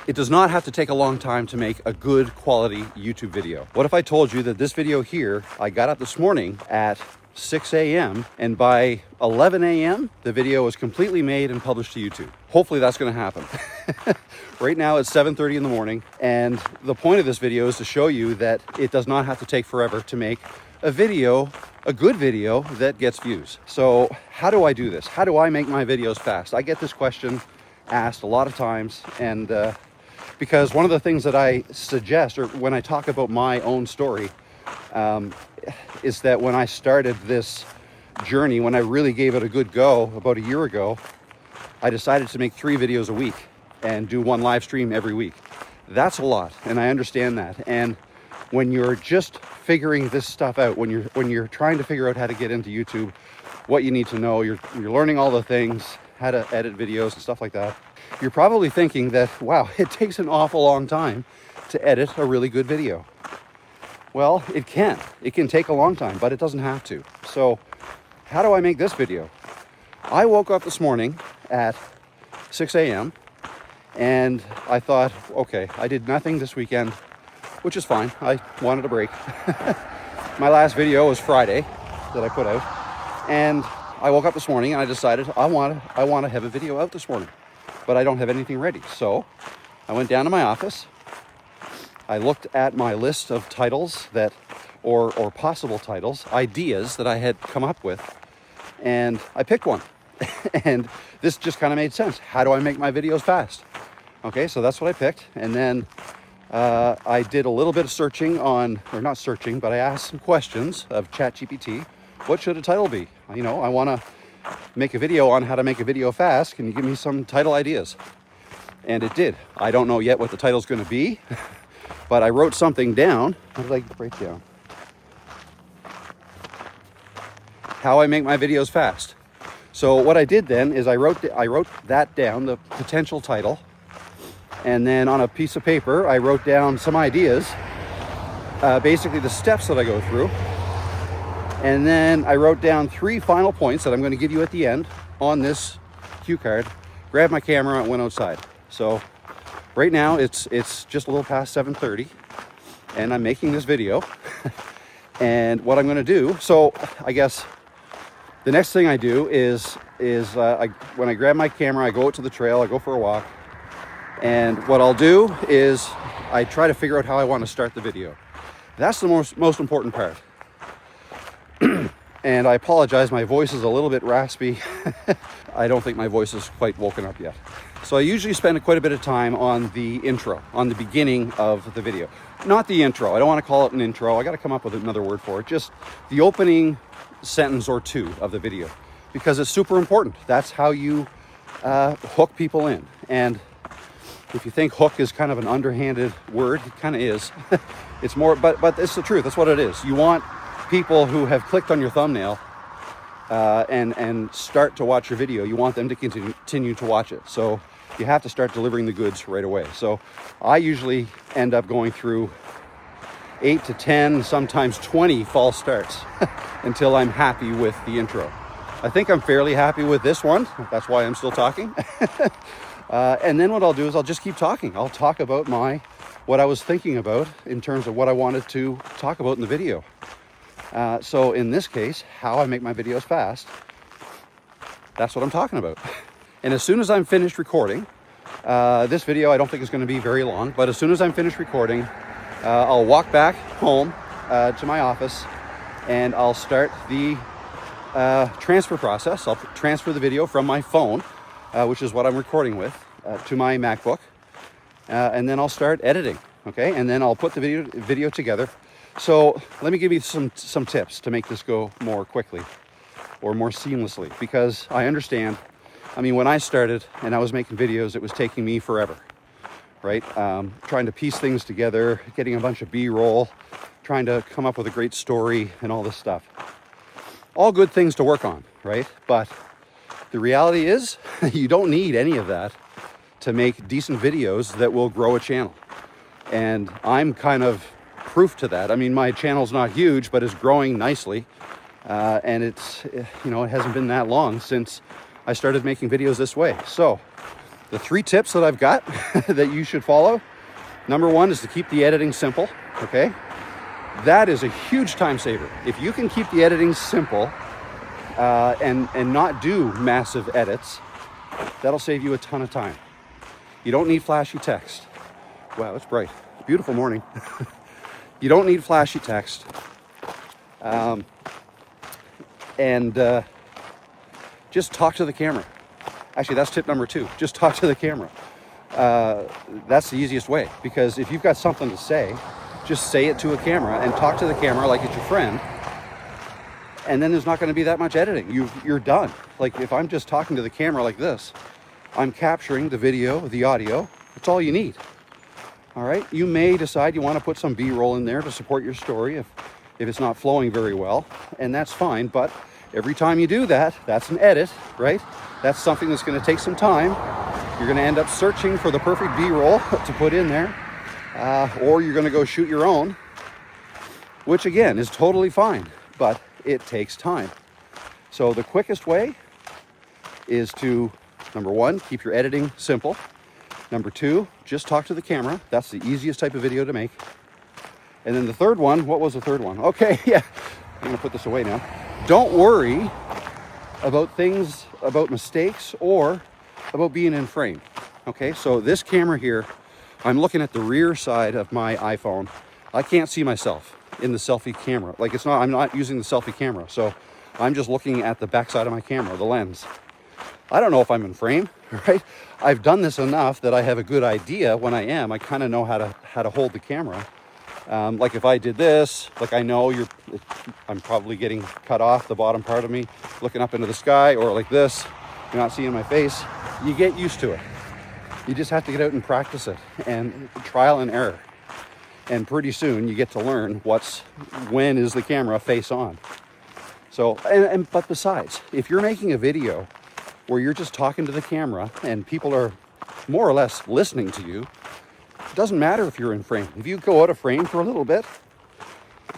It does not have to take a long time to make a good quality YouTube video. What if I told you that this video here, I got up this morning at 6 a.m. and by 11 a.m. the video was completely made and published to YouTube. Hopefully that's going to happen. Right now it's 7:30 in the morning, and the point of this video is to show you that it does not have to take forever to make a video, a good video that gets views. So how do I do this? How do I make my videos fast? I get this question asked a lot of times, and because one of the things that I suggest, or when I talk about my own story, is that when I started this journey, when I really gave it a good go about a year ago, I decided to make 3 videos a week and do 1 live stream every week. That's a lot, and I understand that. And when you're just figuring this stuff out, when you're trying to figure out how to get into YouTube, what you need to know, you're learning all the things, how to edit videos and stuff like that, you're probably thinking that, wow, it takes an awful long time to edit a really good video. Well, it can take a long time, but it doesn't have to. So how do I make this video? I woke up this morning at 6 a.m. and I thought, okay, I did nothing this weekend, which is fine. I wanted a break. My last video was Friday that I put out, and I woke up this morning and I decided I want to have a video out this morning, but I don't have anything ready. So I went down to my office. I looked at my list of titles that, or possible titles, ideas that I had come up with, and I picked one. And this just kind of made sense. How do I make my videos fast? Okay, so that's what I picked. And then I did a little bit of searching on, or not searching, but I asked some questions of ChatGPT. What should a title be? You know, I want to make a video on how to make a video fast. Can you give me some title ideas? And it did. I don't know yet what the title's going to be, but I wrote something down. What did I write down? How I make my videos fast. So what I did then is I wrote that down, the potential title, and then on a piece of paper I wrote down some ideas, basically the steps that I go through, and then I wrote down 3 final points that I'm going to give you at the end on this cue card. Grabbed my camera and went outside. So right now it's just a little past 7:30, and I'm making this video. And what I'm going to do, so I guess the next thing I do is when I grab my camera, I go out to the trail, I go for a walk, and what I'll do is I try to figure out how I want to start the video. That's the most important part. And I apologize, my voice is a little bit raspy. I don't think my voice is quite woken up yet. So I usually spend quite a bit of time on the intro, on the beginning of the video. Not the intro, I don't want to call it an intro, I got to come up with another word for it. Just the opening sentence or 2 of the video, because it's super important. That's how you hook people in. And if you think hook is kind of an underhanded word, it kind of is. It's more, but it's the truth. That's what it is. You want people who have clicked on your thumbnail and start to watch your video. You want them to continue to watch it. So you have to start delivering the goods right away. So I usually end up going through 8 to 10, sometimes 20 false starts until I'm happy with the intro. I think I'm fairly happy with this one. That's why I'm still talking. And then what I'll do is I'll just keep talking. I'll talk about what I was thinking about in terms of what I wanted to talk about in the video. So in this case, how I make my videos fast, that's what I'm talking about. And as soon as I'm finished recording, this video I don't think is going to be very long, but as soon as I'm finished recording, I'll walk back home to my office, and I'll start the transfer process. I'll transfer the video from my phone, which is what I'm recording with, to my MacBook, and then I'll start editing, okay? And then I'll put the video together. So let me give you some tips to make this go more quickly or more seamlessly, because I understand, I mean, when I started and I was making videos, it was taking me forever, right? Trying to piece things together, getting a bunch of B-roll, trying to come up with a great story and all this stuff. All good things to work on, right? But the reality is you don't need any of that to make decent videos that will grow a channel. And I'm kind of proof to that. I mean, my channel's not huge, but it's growing nicely. And it's, you know, it hasn't been that long since I started making videos this way. So The 3 tips that I've got that you should follow. Number 1 is to keep the editing simple, okay? That is a huge time saver. If you can keep the editing simple and not do massive edits, that'll save you a ton of time. You don't need flashy text. Wow, it's bright. Beautiful morning. You don't need flashy text. Just talk to the camera. Actually, that's tip number 2. Just talk to the camera. That's the easiest way, because if you've got something to say, just say it to a camera and talk to the camera like it's your friend. And then there's not going to be that much editing. You're done. Like if I'm just talking to the camera like this, I'm capturing the video, the audio. That's all you need. All right. You may decide you want to put some B-roll in there to support your story if it's not flowing very well, and that's fine. But every time you do that, that's an edit, right? That's something that's going to take some time. You're going to end up searching for the perfect B-roll to put in there, or you're going to go shoot your own, which again is totally fine, but it takes time. So the quickest way is to, number 1, keep your editing simple. Number 2, just talk to the camera. That's the easiest type of video to make. And then the third one, what was the third one? Okay, yeah, I'm gonna put this away now. Don't worry about things, about mistakes or about being in frame. Okay, so this camera here, I'm looking at the rear side of my iPhone. I can't see myself in the selfie camera. Like I'm not using the selfie camera. So I'm just looking at the back side of my camera, the lens. I don't know if I'm in frame, right? I've done this enough that I have a good idea when I am. I kind of know how to hold the camera. Like if I did this, like I know I'm probably getting cut off the bottom part of me, looking up into the sky, or like this, you're not seeing my face. You get used to it. You just have to get out and practice it, and trial and error. And pretty soon you get to learn when is the camera face on. So, but besides, if you're making a video where you're just talking to the camera and people are more or less listening to you, it doesn't matter if you're in frame. If you go out of frame for a little bit,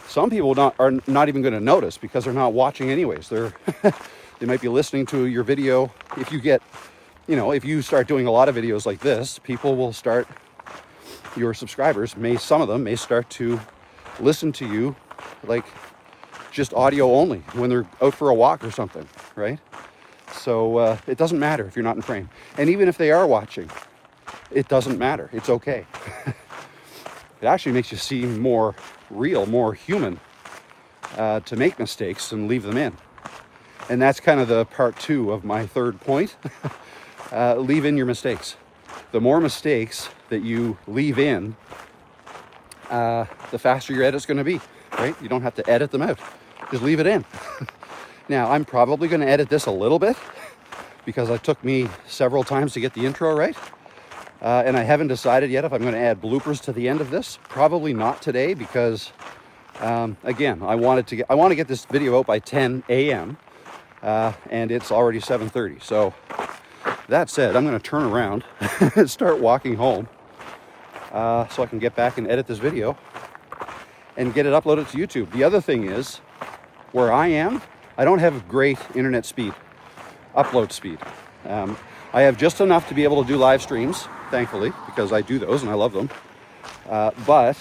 some people are not even going to notice because they're not watching anyways. They might be listening to your video. If you start doing a lot of videos like this, people will start, your subscribers some of them may start to listen to you like just audio only when they're out for a walk or something, right? So it doesn't matter if you're not in frame. And even if they are watching, it doesn't matter. It's okay. It actually makes you seem more real, more human, to make mistakes and leave them in. And that's kind of the part 2 of my third point. Leave in your mistakes. The more mistakes that you leave in, the faster your edit's going to be, right? You don't have to edit them out. Just leave it in. Now, I'm probably going to edit this a little bit because it took me several times to get the intro right. And I haven't decided yet if I'm going to add bloopers to the end of this. Probably not today because, again, I want to get this video out by 10 a.m. And it's already 7:30. So that said, I'm going to turn around and start walking home so I can get back and edit this video and get it uploaded to YouTube. The other thing is, where I am, I don't have great internet speed, upload speed. I have just enough to be able to do live streams, thankfully, because I do those and I love them. But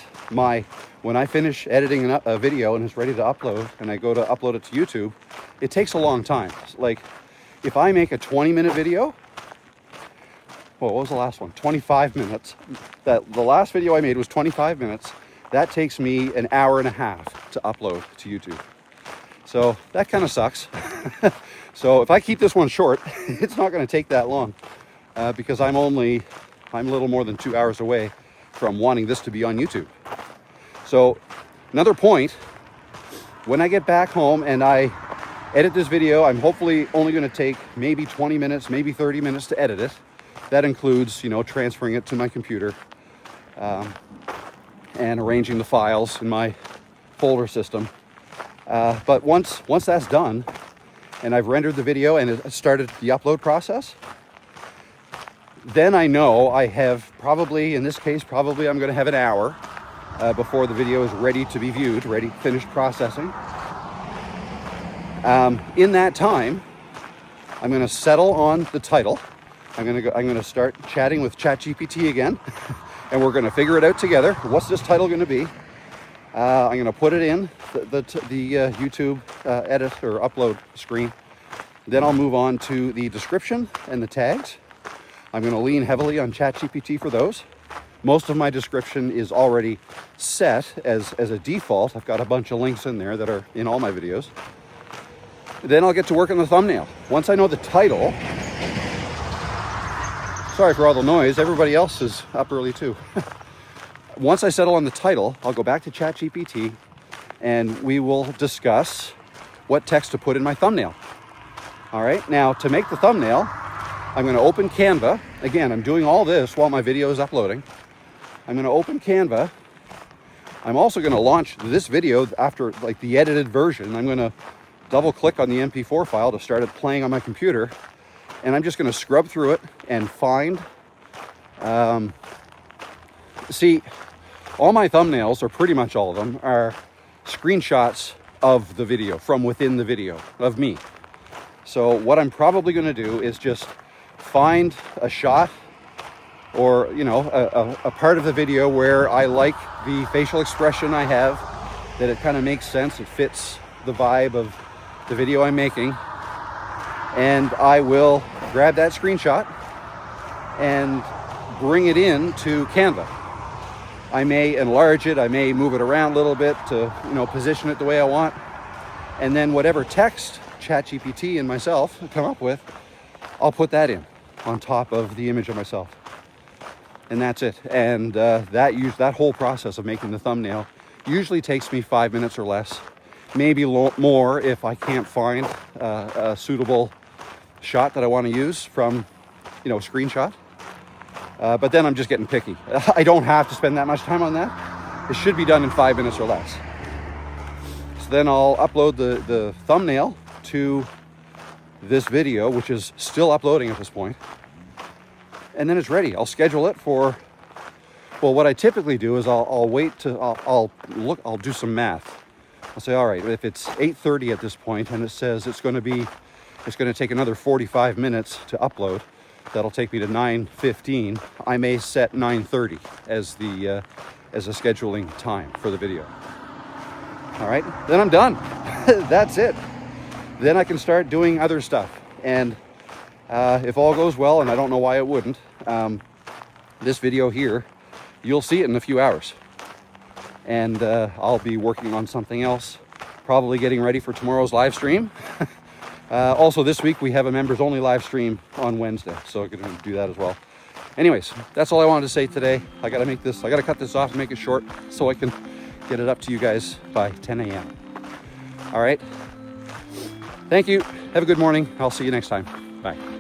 when I finish editing a video and it's ready to upload and I go to upload it to YouTube, it takes a long time. Like if I make a 20-minute video, what was the last one? 25 minutes. The last video I made was 25 minutes. That takes me an hour and a half to upload to YouTube. So that kind of sucks. So if I keep this one short, it's not going to take that long because I'm a little more than 2 hours away from wanting this to be on YouTube. So another point, when I get back home and I edit this video, I'm hopefully only going to take maybe 20 minutes, maybe 30 minutes to edit it. That includes, transferring it to my computer and arranging the files in my folder system. But once that's done and I've rendered the video and it started the upload process, then I know I have in this case, I'm going to have an hour before the video is ready to be viewed, finished processing. In that time, I'm going to settle on the title. I'm gonna start chatting with ChatGPT again, and we're gonna figure it out together. What's this title gonna be? I'm gonna put it in the YouTube edit or upload screen. Then I'll move on to the description and the tags. I'm gonna lean heavily on ChatGPT for those. Most of my description is already set as a default. I've got a bunch of links in there that are in all my videos. Then I'll get to work on the thumbnail. Once I know the title, sorry for all the noise, everybody else is up early too. Once I settle on the title, I'll go back to ChatGPT and we will discuss what text to put in my thumbnail. All right, now to make the thumbnail, I'm gonna open Canva. Again, I'm doing all this while my video is uploading. I'm gonna open Canva. I'm also gonna launch this video after like the edited version. I'm gonna double click on the MP4 file to start it playing on my computer. And I'm just gonna scrub through it and find, see, all my thumbnails, or pretty much all of them, are screenshots of the video, from within the video, of me. So what I'm probably gonna do is just find a shot or, you know, a part of the video where I like the facial expression I have, that it kind of makes sense, it fits the vibe of the video I'm making. And I will grab that screenshot and bring it in to Canva. I may enlarge it, I may move it around a little bit to, you know, position it the way I want. And then whatever text ChatGPT and myself come up with, I'll put that in on top of the image of myself. And that's it. And that whole process of making the thumbnail usually takes me 5 minutes or less, maybe more if I can't find a suitable shot that I want to use from, you know, screenshot. But then I'm just getting picky. I don't have to spend that much time on that. It should be done in 5 minutes or less. So then I'll upload the thumbnail to this video, which is still uploading at this point. And then it's ready. I'll schedule it for, well, what I typically do is I'll wait to, I'll do some math. I'll say, all right, if it's 8:30 at this point and it says it's going to take another 45 minutes to upload, that'll take me to 9:15. I may set 9:30 as a scheduling time for the video. All right, then I'm done. That's it. Then I can start doing other stuff. And if all goes well, and I don't know why it wouldn't, this video here, you'll see it in a few hours. And I'll be working on something else, probably getting ready for tomorrow's live stream. Also this week we have a members only live stream on Wednesday, so I'm gonna do that as well. Anyways, that's all I wanted to say today. I gotta cut this off and make it short so I can get it up to you guys by 10 a.m. All right. Thank you. Have a good morning. I'll see you next time. Bye.